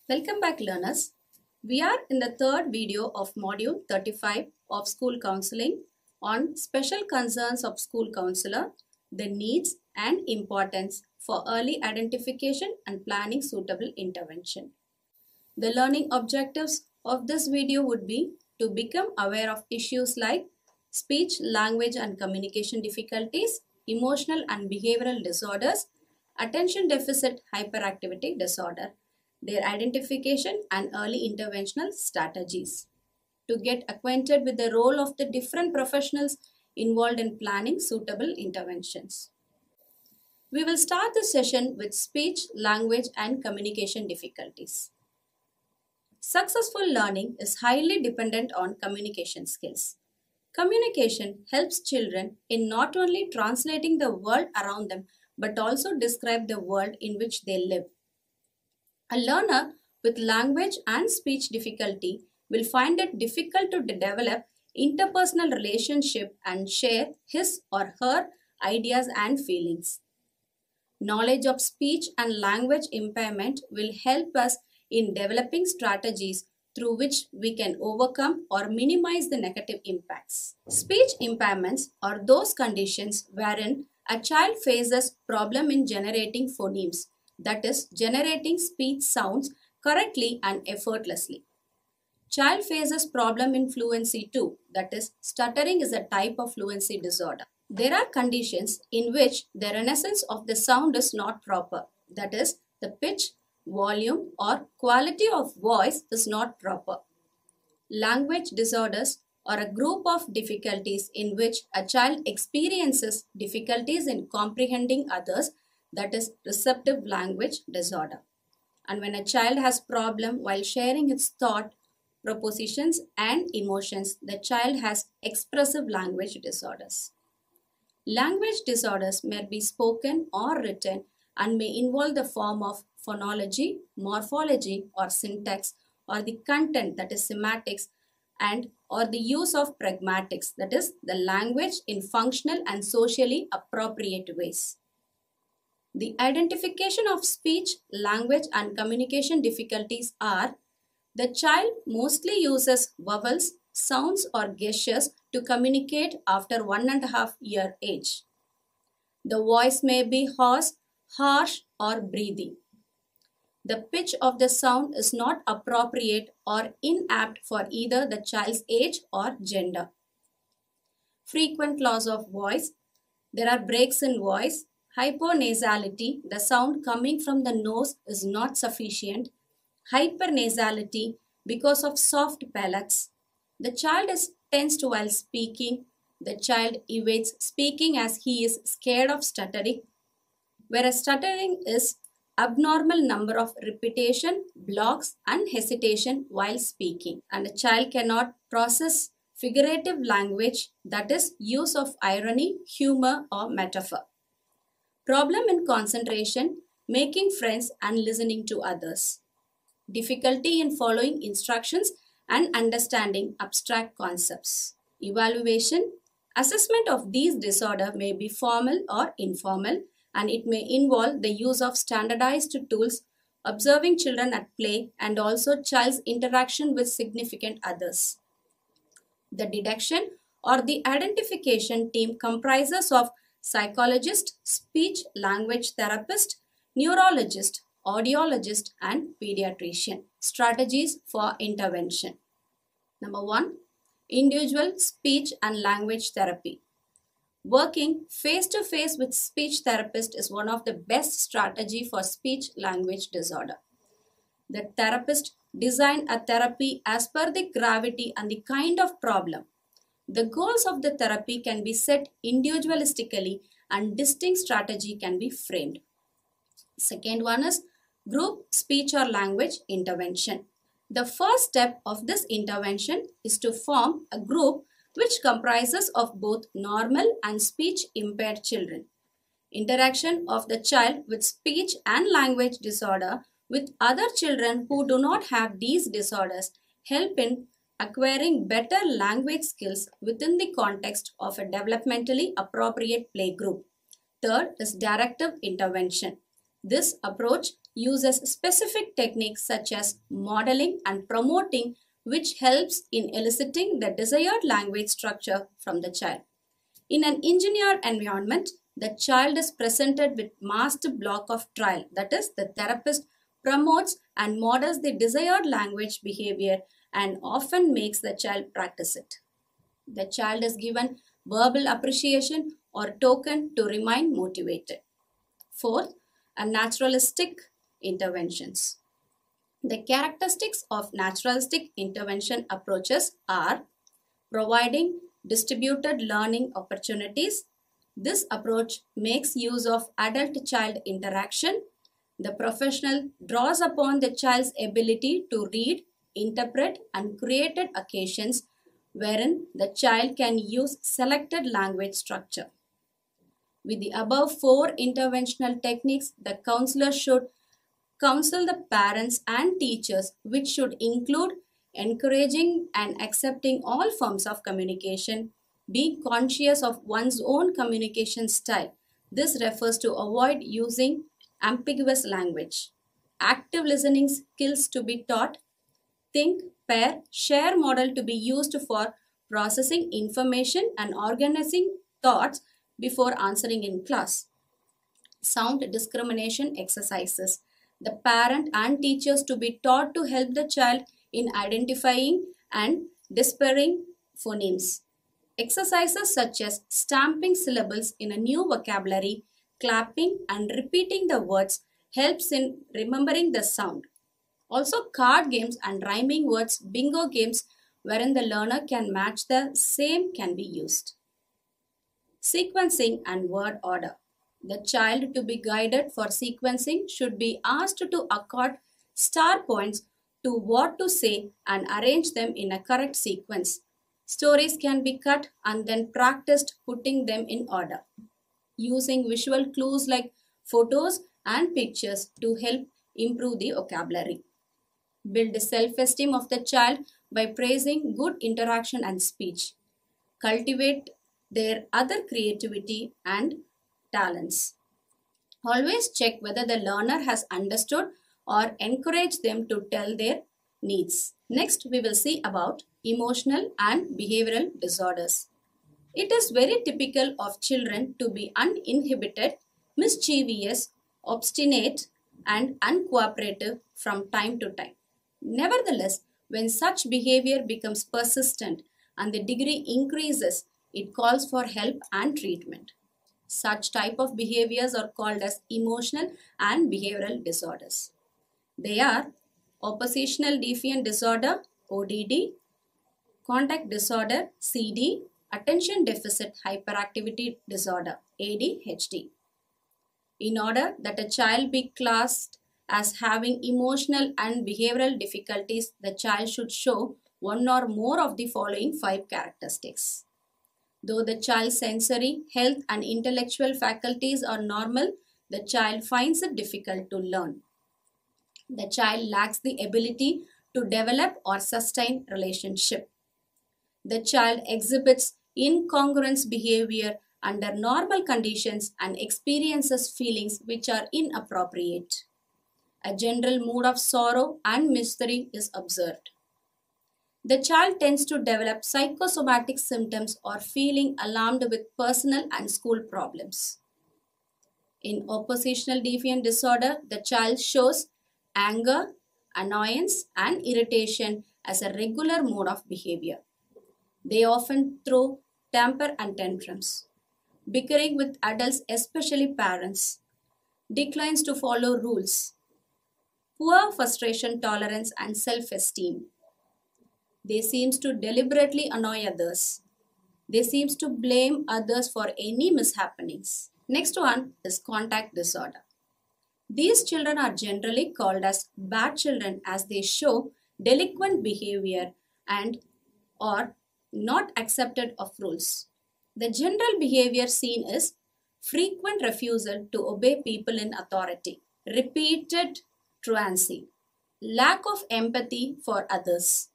Welcome back, learners. We are in the third video of Module 35 of School Counseling on special concerns of school counselor, the needs and importance for early identification and planning suitable intervention. The learning objectives of this video would be to become aware of issues like speech, language and communication difficulties, emotional and behavioral disorders, attention deficit hyperactivity disorder, their identification and early interventional strategies. To get acquainted with the role of the different professionals involved in planning suitable interventions. We will start the session with speech, language and communication difficulties. Successful learning is highly dependent on communication skills. Communication helps children in not only translating the world around them but also describe the world in which they live. A learner with language and speech difficulty will find it difficult to develop interpersonal relationship and share his or her ideas and feelings. Knowledge of speech and language impairment will help us in developing strategies through which we can overcome or minimize the negative impacts. Speech impairments are those conditions wherein a child faces problem in generating phonemes, that is, generating speech sounds correctly and effortlessly. Child faces problem in fluency too, that is, stuttering is a type of fluency disorder. There are conditions in which the renaissance of the sound is not proper, that is, the pitch, volume or quality of voice is not proper. Language disorders are a group of difficulties in which a child experiences difficulties in comprehending others, that is receptive language disorder. And when a child has problem while sharing its thought, propositions and emotions, the child has expressive language disorders. Language disorders may be spoken or written and may involve the form of phonology, morphology or syntax or the content, that is semantics, and or the use of pragmatics, that is the language in functional and socially appropriate ways. The identification of speech, language and communication difficulties are: the child mostly uses vowels, sounds or gestures to communicate after 1.5 year age. The voice may be hoarse, harsh or breathy. The pitch of the sound is not appropriate or inapt for either the child's age or gender. Frequent loss of voice. There are breaks in voice. Hyponasality, the sound coming from the nose is not sufficient. Hypernasality, because of soft palates. The child is tensed while speaking. The child evades speaking as he is scared of stuttering. Whereas stuttering is abnormal number of repetition, blocks and hesitation while speaking. And a child cannot process figurative language, that is use of irony, humor or metaphor. Problem in concentration, making friends and listening to others. Difficulty in following instructions and understanding abstract concepts. Evaluation. Assessment of these disorders may be formal or informal, and it may involve the use of standardized tools, observing children at play, and also child's interaction with significant others. The detection or the identification team comprises of psychologist, speech language therapist, neurologist, audiologist and pediatrician. Strategies for intervention. Number 1. Individual speech and language therapy. Working face-to-face with speech therapist is one of the best strategy for speech language disorder. The therapist design a therapy as per the gravity and the kind of problem. The goals of the therapy can be set individualistically and distinct strategy can be framed. Second one is group speech or language intervention. The first step of this intervention is to form a group which comprises of both normal and speech impaired children. Interaction of the child with speech and language disorder with other children who do not have these disorders help in acquiring better language skills within the context of a developmentally appropriate playgroup. Third is directive intervention. This approach uses specific techniques such as modeling and promoting, which helps in eliciting the desired language structure from the child. In an engineered environment, the child is presented with masked block of trial. That is, the therapist promotes and models the desired language behavior and often makes the child practice it. The child is given verbal appreciation or token to remain motivated. Fourth, a naturalistic interventions. The characteristics of naturalistic intervention approaches are providing distributed learning opportunities. This approach makes use of adult-child interaction. The professional draws upon the child's ability to read, interpret, and created occasions wherein the child can use selected language structure. With the above four interventional techniques, the counselor should counsel the parents and teachers, which should include encouraging and accepting all forms of communication, be conscious of one's own communication style. This refers to avoid using ambiguous language. Active listening skills to be taught. Think, pair, share model to be used for processing information and organizing thoughts before answering in class. Sound discrimination exercises. The parent and teachers to be taught to help the child in identifying and deciphering phonemes. Exercises such as stamping syllables in a new vocabulary, clapping and repeating the words helps in remembering the sound. Also, card games and rhyming words, bingo games wherein the learner can match the same can be used. Sequencing and word order. The child to be guided for sequencing should be asked to accord star points to what to say and arrange them in a correct sequence. Stories can be cut and then practiced putting them in order. Using visual clues like photos and pictures to help improve the vocabulary. Build the self-esteem of the child by praising good interaction and speech. Cultivate their other creativity and talents. Always check whether the learner has understood or encourage them to tell their needs. Next, we will see about emotional and behavioral disorders. It is very typical of children to be uninhibited, mischievous, obstinate, and uncooperative from time to time. Nevertheless, when such behavior becomes persistent and the degree increases, it calls for help and treatment. Such type of behaviors are called as emotional and behavioral disorders. They are oppositional defiant disorder, ODD, contact disorder, CD, attention deficit hyperactivity disorder, ADHD. In order that a child be classed as having emotional and behavioral difficulties, the child should show one or more of the following 5 characteristics. Though the child's sensory, health and intellectual faculties are normal, the child finds it difficult to learn. The child lacks the ability to develop or sustain relationship. The child exhibits incongruous behavior under normal conditions and experiences feelings which are inappropriate. A general mood of sorrow and misery is observed. The child tends to develop psychosomatic symptoms or feeling alarmed with personal and school problems. In oppositional defiant disorder, the child shows anger, annoyance, and irritation as a regular mode of behavior. They often throw temper and tantrums, bickering with adults, especially parents, declines to follow rules, poor frustration tolerance and self-esteem. They seem to deliberately annoy others. They seem to blame others for any mishappenings. Next one is contact disorder. These children are generally called as bad children as they show delinquent behavior and or not accepted of rules. The general behavior seen is frequent refusal to obey people in authority, repeated truancy, lack of empathy for others,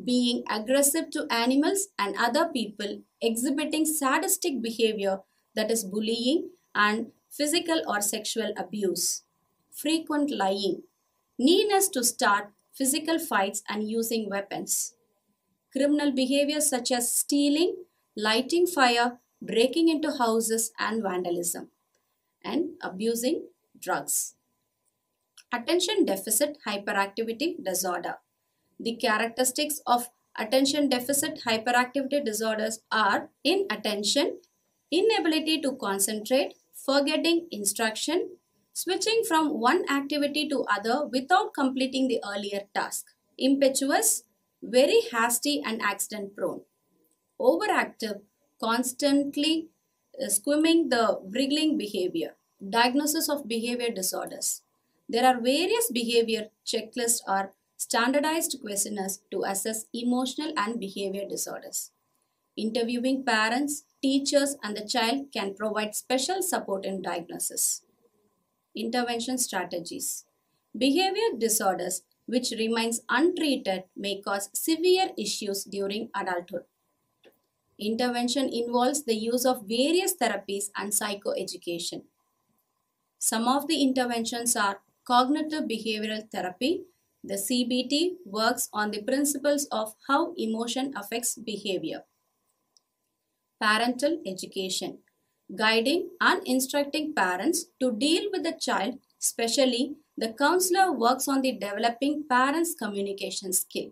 being aggressive to animals and other people, exhibiting sadistic behavior that is bullying and physical or sexual abuse. frequent lying, neediness to start physical fights and using weapons, criminal behavior such as stealing, lighting fire, breaking into houses and vandalism, and abusing drugs. Attention deficit hyperactivity disorder. The characteristics of attention deficit hyperactivity disorders are inattention, inability to concentrate, forgetting instruction, switching from one activity to other without completing the earlier task, impetuous, very hasty and accident prone, overactive, constantly squimming the wriggling behavior. Diagnosis of behavior disorders. There are various behavior checklists or standardized questionnaires to assess emotional and behavior disorders. Interviewing parents, teachers and the child can provide special support in diagnosis. Intervention strategies. Behavior disorders which remains untreated may cause severe issues during adulthood. Intervention involves the use of various therapies and psychoeducation. Some of the interventions are cognitive behavioral therapy. The CBT works on the principles of how emotion affects behavior. Parental education, guiding and instructing parents to deal with the child, especially the counselor works on the developing parents' communication skill.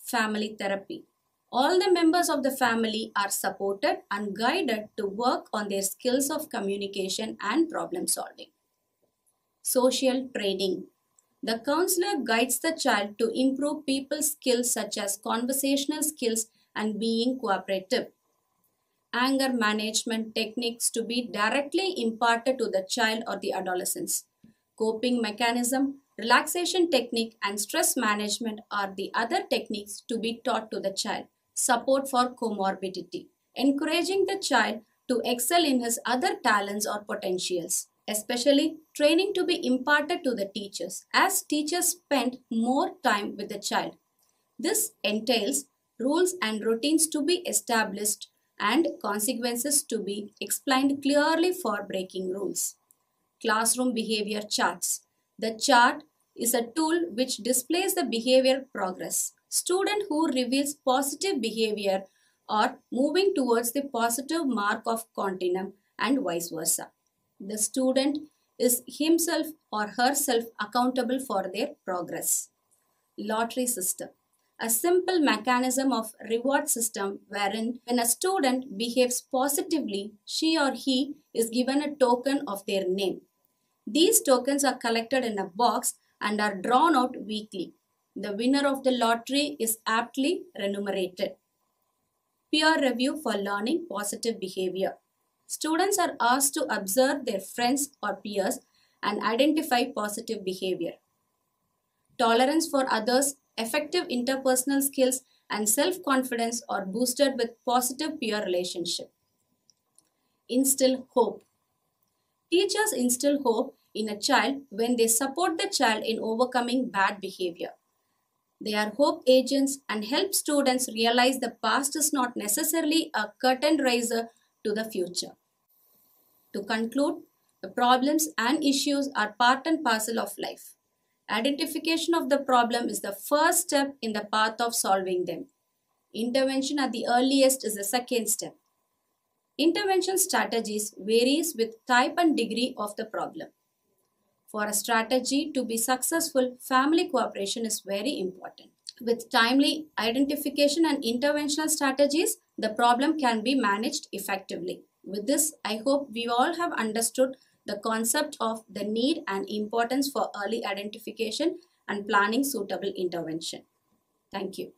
Family therapy. All the members of the family are supported and guided to work on their skills of communication and problem solving. Social training. The counselor guides the child to improve people's skills such as conversational skills and being cooperative. Anger management techniques to be directly imparted to the child or the adolescents. Coping mechanism, relaxation technique and stress management are the other techniques to be taught to the child. Support for comorbidity. Encouraging the child to excel in his other talents or potentials. Especially training to be imparted to the teachers as teachers spend more time with the child. This entails rules and routines to be established and consequences to be explained clearly for breaking rules. Classroom behavior charts. The chart is a tool which displays the behavior progress. Student who reveals positive behavior are moving towards the positive mark of continuum and vice versa. The student is himself or herself accountable for their progress. Lottery system. A simple mechanism of reward system wherein when a student behaves positively, she or he is given a token of their name. These tokens are collected in a box and are drawn out weekly. The winner of the lottery is aptly remunerated. Peer review for learning positive behavior. Students are asked to observe their friends or peers and identify positive behavior. Tolerance for others, effective interpersonal skills and self-confidence are boosted with positive peer relationship. Instill hope. Teachers instill hope in a child when they support the child in overcoming bad behavior. They are hope agents and help students realize the past is not necessarily a curtain raiser to the future. To conclude, the problems and issues are part and parcel of life. Identification of the problem is the first step in the path of solving them. Intervention at the earliest is the second step. Intervention strategies varies with type and degree of the problem. For a strategy to be successful, family cooperation is very important. With timely identification and interventional strategies, the problem can be managed effectively. With this, I hope we all have understood the concept of the need and importance for early identification and planning suitable intervention. Thank you.